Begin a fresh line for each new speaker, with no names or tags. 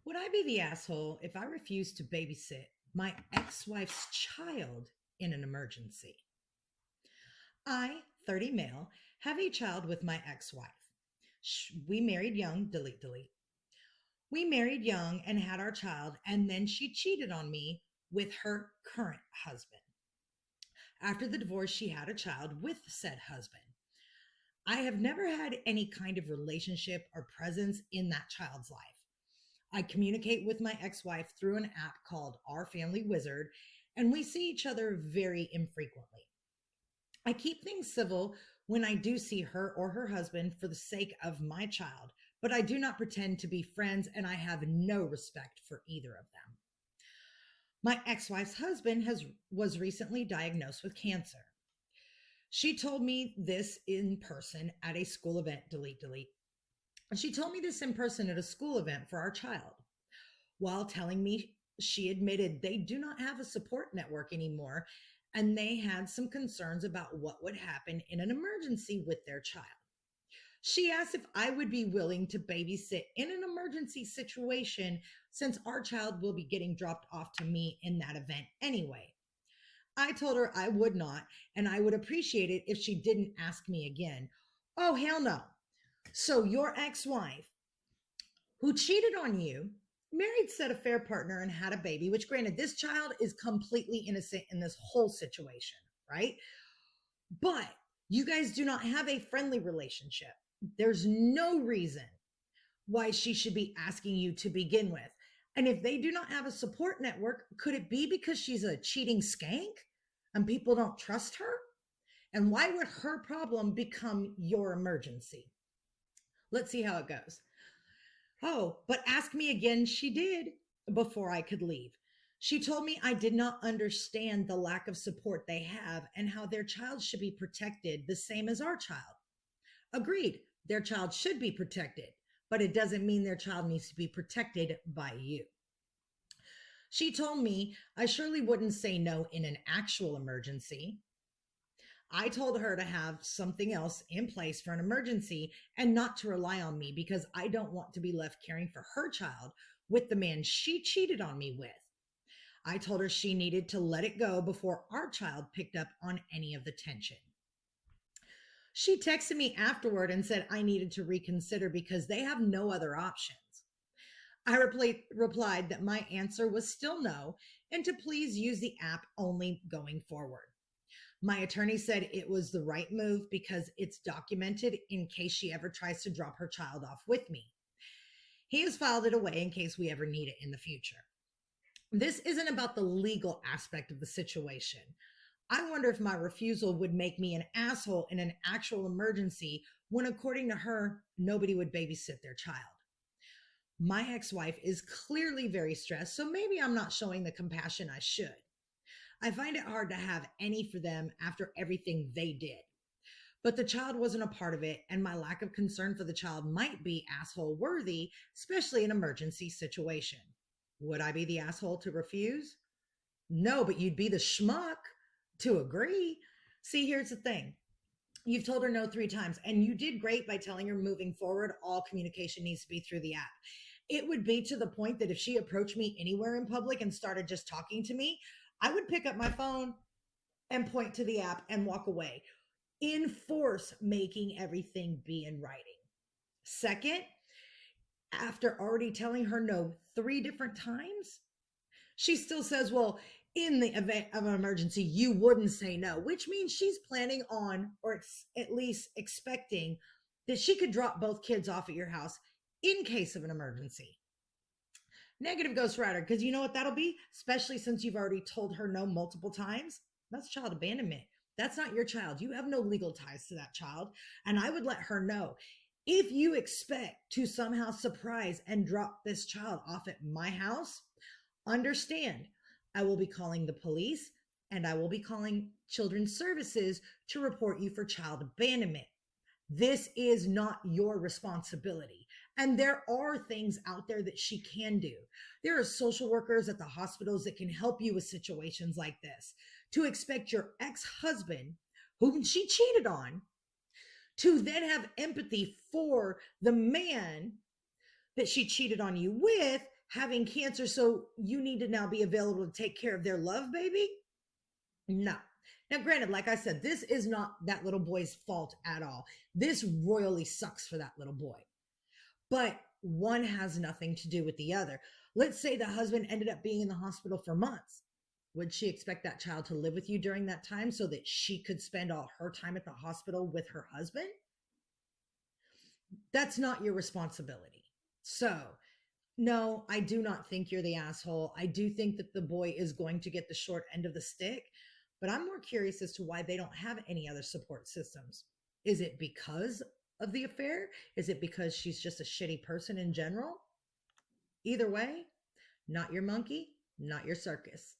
Would I be the asshole if I refused to babysit my ex wife's child in an emergency? I, 30 male, have a child with my ex wife. We married young, delete, delete. We married young and had our child, and then she cheated on me with her current husband. After the divorce, she had a child with said husband. I have never had any kind of relationship or presence in that child's life. I communicate with my ex wife through an app called Our Family Wizard, and we see each other very infrequently. I keep things civil when I do see her or her husband for the sake of my child, but I do not pretend to be friends and I have no respect for either of them. My ex-wife's husband was recently diagnosed with cancer. She told me this in person at a school event, delete, delete. She told me this in person at a school event for our child. While telling me she admitted they do not have a support network anymore and they had some concerns about what would happen in an emergency with their child. She asked if I would be willing to babysit in an emergency situation since our child will be getting dropped off to me in that event anyway. I told her I would not, and I would appreciate it if she didn't ask me again. Oh, hell no. So your ex-wife, who cheated on you, married said affair partner and had a baby, which granted, this child is completely innocent in this whole situation, right? But you guys do not have a friendly relationship. There's no reason why she should be asking you to begin with. And if they do not have a support network, could it be because she's a cheating skank and people don't trust her? And why would her problem become your emergency? Let's see how it goes. Oh, but ask me again, she did before I could leave. She told me I did not understand the lack of support they have and how their child should be protected the same as our child. Agreed, their child should be protected, but it doesn't mean their child needs to be protected by you. She told me I surely wouldn't say no in an actual emergency. I told her to have something else in place for an emergency and not to rely on me because I don't want to be left caring for her child with the man she cheated on me with. I told her she needed to let it go before our child picked up on any of the tension. She texted me afterward and said I needed to reconsider because they have no other options. I replied that my answer was still no and to please use the app only going forward. My attorney said it was the right move because it's documented in case she ever tries to drop her child off with me. He has filed it away in case we ever need it in the future. This isn't about the legal aspect of the situation. I wonder if my refusal would make me an asshole in an actual emergency when, according to her, nobody would babysit their child. My ex-wife is clearly very stressed, so maybe I'm not showing the compassion I should. I find it hard to have any for them after everything they did. But the child wasn't a part of it, and my lack of concern for the child might be asshole worthy, especially in an emergency situation. Would I be the asshole to refuse? No, but you'd be the schmuck to agree. See, here's the thing. You've told her no 3 times, and you did great by telling her moving forward, all communication needs to be through the app. It would be to the point that if she approached me anywhere in public and started just talking to me, I would pick up my phone and point to the app and walk away. Enforce making everything be in writing. Second, after already telling her no 3 different times, she still says, well, in the event of an emergency, you wouldn't say no, which means she's planning on, or at least expecting, that she could drop both kids off at your house in case of an emergency. Negative ghostwriter, because you know what that'll be? Especially since you've already told her no multiple times. That's child abandonment. That's not your child. You have no legal ties to that child. And I would let her know, if you expect to somehow surprise and drop this child off at my house, understand, I will be calling the police and I will be calling children's services to report you for child abandonment. This is not your responsibility. And there are things out there that she can do. There are social workers at the hospitals that can help you with situations like this. To expect your ex-husband, whom she cheated on, to then have empathy for the man that she cheated on you with having cancer, so you need to now be available to take care of their love baby? No. Now, granted, like I said, this is not that little boy's fault at all. This royally sucks for that little boy. But one has nothing to do with the other. Let's say the husband ended up being in the hospital for months. Would she expect that child to live with you during that time so that she could spend all her time at the hospital with her husband? That's not your responsibility. So, no, I do not think you're the asshole. I do think that the boy is going to get the short end of the stick, but I'm more curious as to why they don't have any other support systems. Is it because of the affair? Is it because she's just a shitty person in general? Either way, not your monkey, not your circus.